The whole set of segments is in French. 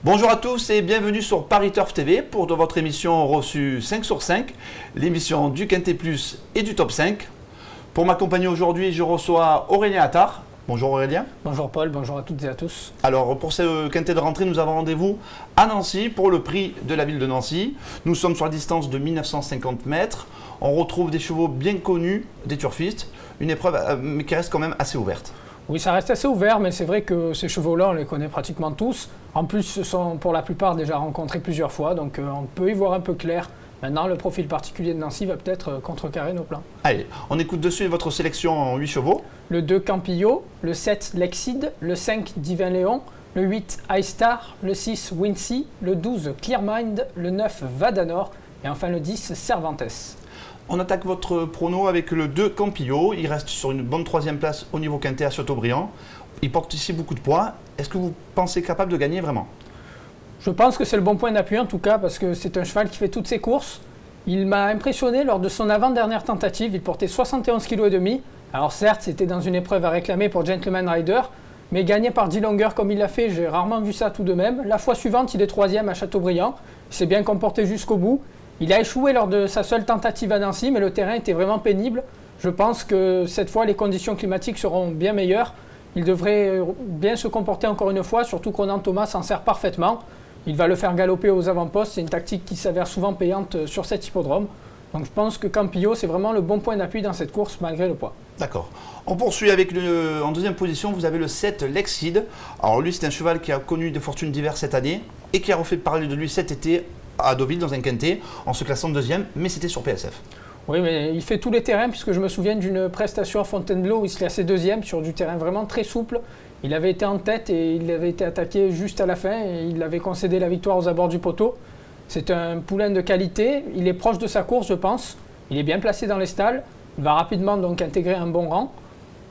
Bonjour à tous et bienvenue sur Paris Turf TV pour votre émission reçue 5 sur 5, l'émission du Quintet Plus et du Top 5. Pour m'accompagner aujourd'hui, je reçois Aurélien Attard. Bonjour Aurélien. Bonjour Paul, bonjour à toutes et à tous. Alors pour ce Quintet de rentrée, nous avons rendez-vous à Nancy pour le prix de la ville de Nancy. Nous sommes sur la distance de 1950 mètres. On retrouve des chevaux bien connus, des turfistes, une épreuve mais qui reste quand même assez ouverte. Oui, ça reste assez ouvert, mais c'est vrai que ces chevaux-là, on les connaît pratiquement tous. En plus, ce sont pour la plupart déjà rencontrés plusieurs fois, donc on peut y voir un peu clair. Maintenant, le profil particulier de Nancy va peut-être contrecarrer nos plans. Allez, on écoute de suite votre sélection en 8 chevaux. Le 2 Campillo, le 7 Lexide, le 5 Divin Léon, le 8 iStar, le 6 Wincy, le 12 Clearmind, le 9 Vadanor et enfin le 10 Cervantes. On attaque votre prono avec le 2 Campillo. Il reste sur une bonne 3e place au niveau quintet à Châteaubriand. Il porte ici beaucoup de poids. Est-ce que vous pensez capable de gagner vraiment? Je pense que c'est le bon point d'appui en tout cas parce que c'est un cheval qui fait toutes ses courses. Il m'a impressionné lors de son avant-dernière tentative. Il portait 71,5 kg. Alors certes, c'était dans une épreuve à réclamer pour Gentleman Rider, mais gagné par 10 longueurs comme il l'a fait, j'ai rarement vu ça tout de même. La fois suivante, il est 3e à Châteaubriand. Il s'est bien comporté jusqu'au bout. Il a échoué lors de sa seule tentative à Nancy, mais le terrain était vraiment pénible. Je pense que cette fois, les conditions climatiques seront bien meilleures. Il devrait bien se comporter encore une fois, surtout que Ronan Thomas s'en sert parfaitement. Il va le faire galoper aux avant-postes. C'est une tactique qui s'avère souvent payante sur cet hippodrome. Donc je pense que Campillo, c'est vraiment le bon point d'appui dans cette course, malgré le poids. D'accord. On poursuit avec en deuxième position, vous avez le 7 Lexide. Alors lui, c'est un cheval qui a connu des fortunes diverses cette année et qui a refait parler de lui cet été à Deauville dans un quintet en se classant 2e, mais c'était sur PSF. Oui, mais il fait tous les terrains puisque je me souviens d'une prestation à Fontainebleau où il se classait 2e sur du terrain vraiment très souple. Il avait été en tête et il avait été attaqué juste à la fin et il avait concédé la victoire aux abords du poteau. C'est un poulain de qualité, il est proche de sa course je pense, il est bien placé dans les stalles, il va rapidement donc intégrer un bon rang.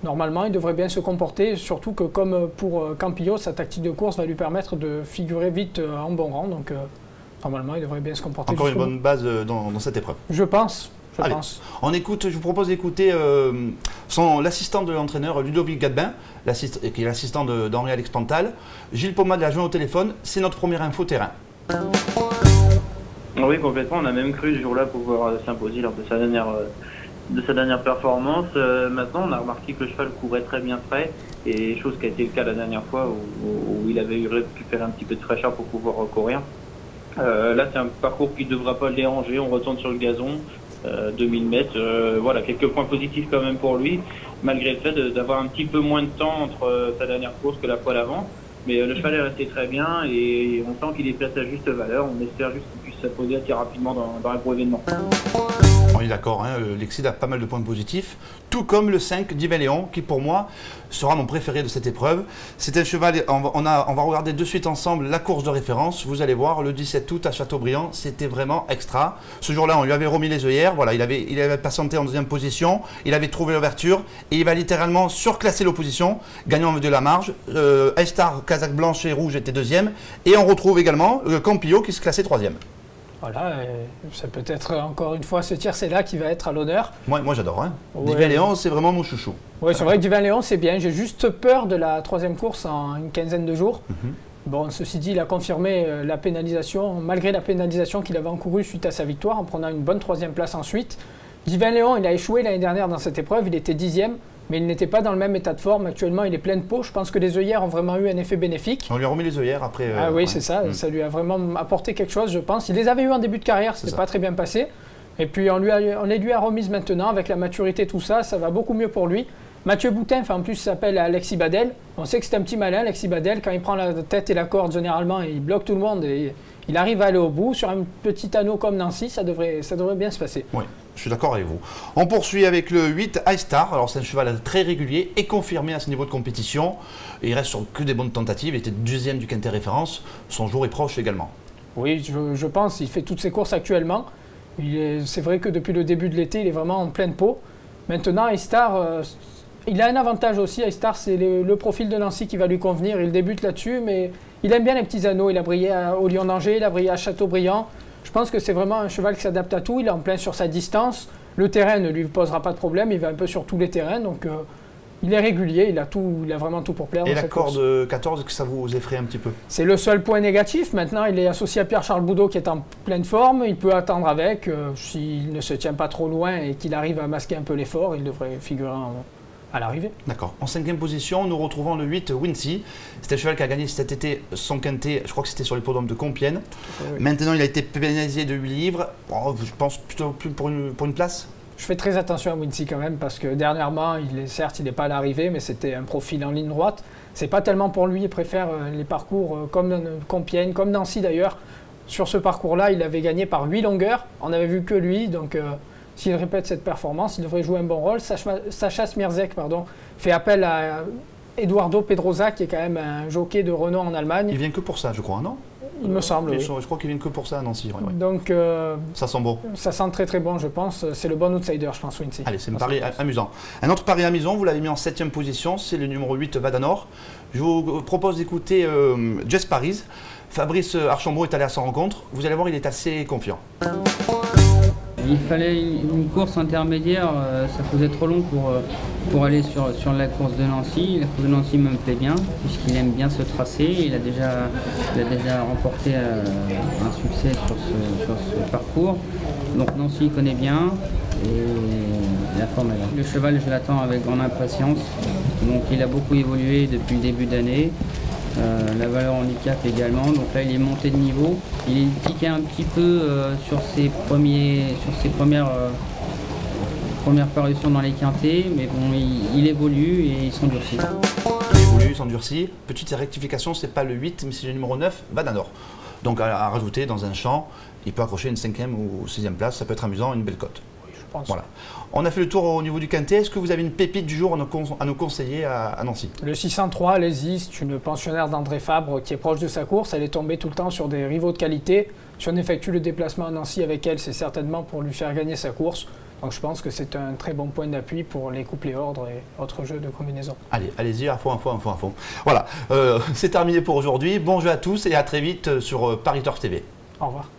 Normalement il devrait bien se comporter, surtout que comme pour Campillo, sa tactique de course va lui permettre de figurer vite en bon rang. Donc normalement il devrait bien se comporter. Encore une bonne base dans cette épreuve. Je pense. Allez, on écoute, je vous propose d'écouter l'assistant de l'entraîneur Ludovic Gadbin, qui est l'assistant d'Henri Alex Pantal. Gilles Pomade l'a joint au téléphone, c'est notre première info terrain. Oui, complètement, on a même cru ce jour-là pouvoir s'imposer lors de sa dernière performance. Maintenant, on a remarqué que le cheval courait très bien frais, et chose qui a été le cas la dernière fois où il avait récupéré un petit peu de fraîcheur pour pouvoir courir. Là, c'est un parcours qui ne devra pas le déranger, on retourne sur le gazon. 2000 mètres, voilà, quelques points positifs quand même pour lui, malgré le fait d'avoir un petit peu moins de temps entre sa dernière course que la fois d'avant. Mais le cheval est resté très bien et on sent qu'il est placé à juste valeur. On espère juste qu'il puisse s'imposer assez rapidement dans un gros événement. On est d'accord, hein, Lexide a pas mal de points positifs, tout comme le 5 Divin Léon, qui pour moi sera mon préféré de cette épreuve. C'est un cheval, on va regarder de suite ensemble la course de référence. Vous allez voir, le 17 août à Châteaubriand, c'était vraiment extra. Ce jour-là, on lui avait remis les œillères, voilà, il avait patienté en deuxième position, il avait trouvé l'ouverture et il va littéralement surclasser l'opposition, gagnant de la marge. iStar, Casaque blanche et rouge était 2e, et on retrouve également Campillo qui se classait 3e. Voilà, c'est peut-être encore une fois ce tiercé-là qui va être à l'honneur. Moi j'adore, hein. Ouais. Divin Léon, c'est vraiment mon chouchou. Oui, c'est vrai que Divin Léon, c'est bien. J'ai juste peur de la 3e course en une quinzaine de jours. Bon, ceci dit, il a confirmé la pénalisation, malgré la pénalisation qu'il avait encourue suite à sa victoire, en prenant une bonne 3e place ensuite. Divin Léon, il a échoué l'année dernière dans cette épreuve, il était 10e. Mais il n'était pas dans le même état de forme. Actuellement, il est plein de peau. Je pense que les œillères ont vraiment eu un effet bénéfique. On lui a remis les œillères après. Ah oui, ouais. C'est ça. Ça lui a vraiment apporté quelque chose, je pense. Il les avait eu en début de carrière, c'était pas très bien passé. Et puis, on les lui a remises maintenant avec la maturité, tout ça. Ça va beaucoup mieux pour lui. Mathieu Boutin, en plus, s'appelle Alexis Badel. On sait que c'est un petit malin, Alexis Badel. Quand il prend la tête et la corde, généralement, il bloque tout le monde. Et il arrive à aller au bout. Sur un petit anneau comme Nancy, ça devrait bien se passer. Oui. Je suis d'accord avec vous. On poursuit avec le 8 iStar. Alors c'est un cheval très régulier et confirmé à ce niveau de compétition. Et il reste sur que des bonnes tentatives. Il était 2e du quintet référence. Son jour est proche également. Oui, je pense. Il fait toutes ses courses actuellement. C'est vrai que depuis le début de l'été, il est vraiment en pleine peau. Maintenant, iStar, il a un avantage aussi. iStar, c'est le profil de Nancy qui va lui convenir. Il débute là-dessus, mais il aime bien les petits anneaux. Il a brillé au Lion d'Angers, il a brillé à Châteaubriand. Je pense que c'est vraiment un cheval qui s'adapte à tout. Il est en plein sur sa distance. Le terrain ne lui posera pas de problème. Il va un peu sur tous les terrains. Donc Il est régulier, il a vraiment tout pour plaire. Et dans la cette course. corde 14, que ça vous effraie un petit peu? C'est le seul point négatif. Maintenant, il est associé à Pierre-Charles Boudot qui est en pleine forme. Il peut attendre avec. S'il ne se tient pas trop loin et qu'il arrive à masquer un peu l'effort, il devrait figurer à l'arrivée. D'accord. En 5e position, nous retrouvons le 8 Wincy. C'est un cheval qui a gagné cet été son quintet, je crois que c'était sur l'hippodrome de Compiègne. Oui. Maintenant, il a été pénalisé de 8 livres. Bon, je pense plutôt plus pour une place. Je fais très attention à Wincy quand même parce que dernièrement, certes, il n'est pas à l'arrivée, mais c'était un profil en ligne droite. C'est pas tellement pour lui, il préfère les parcours comme Compiègne, comme Nancy d'ailleurs. Sur ce parcours-là, il avait gagné par 8 longueurs. On n'avait vu que lui, donc s'il répète cette performance, il devrait jouer un bon rôle. Sacha Smirzek fait appel à Eduardo Pedrosa, qui est quand même un jockey de renom en Allemagne. Il vient que pour ça, je crois, non? Il me semble, oui. Je crois qu'il vient que pour ça à Nancy. Ouais. Donc, ça sent bon. Ça sent très très bon, je pense. C'est le bon outsider, je pense, Wincy. Allez, c'est un pari amusant. Un autre pari amusant, vous l'avez mis en 7e position, c'est le numéro 8 Vadanor. Je vous propose d'écouter Jess Paris. Fabrice Archambault est allé à sa rencontre. Vous allez voir, il est assez confiant. Il fallait une course intermédiaire, ça faisait trop long pour aller sur la course de Nancy. La course de Nancy me plaît bien, puisqu'il aime bien ce tracé. Il a déjà remporté un succès sur ce parcours. Donc Nancy il connaît bien et la forme est là. Le cheval, je l'attends avec grande impatience. Donc il a beaucoup évolué depuis le début d'année. La valeur handicap également, donc là il est monté de niveau, il est piqué un petit peu sur ses premières parutions dans les quintés, mais bon il évolue et il s'endurcit. Il évolue, il s'endurcit. Petite rectification, c'est pas le 8 mais c'est le numéro 9, Vadanor. Donc à rajouter dans un champ, il peut accrocher une 5e ou 6e place, ça peut être amusant, une belle cote. Voilà. On a fait le tour au niveau du quintet. Est-ce que vous avez une pépite du jour à nous conseiller à Nancy? Le 603, allez-y, c'est une pensionnaire d'André Fabre qui est proche de sa course. Elle est tombée tout le temps sur des rivaux de qualité. Si on effectue le déplacement à Nancy avec elle, c'est certainement pour lui faire gagner sa course. Donc je pense que c'est un très bon point d'appui pour les couplets ordres et autres jeux de combinaison. Allez, allez-y, à fond. Voilà, c'est terminé pour aujourd'hui. Bon jeu à tous et à très vite sur Paris Turf TV. Au revoir.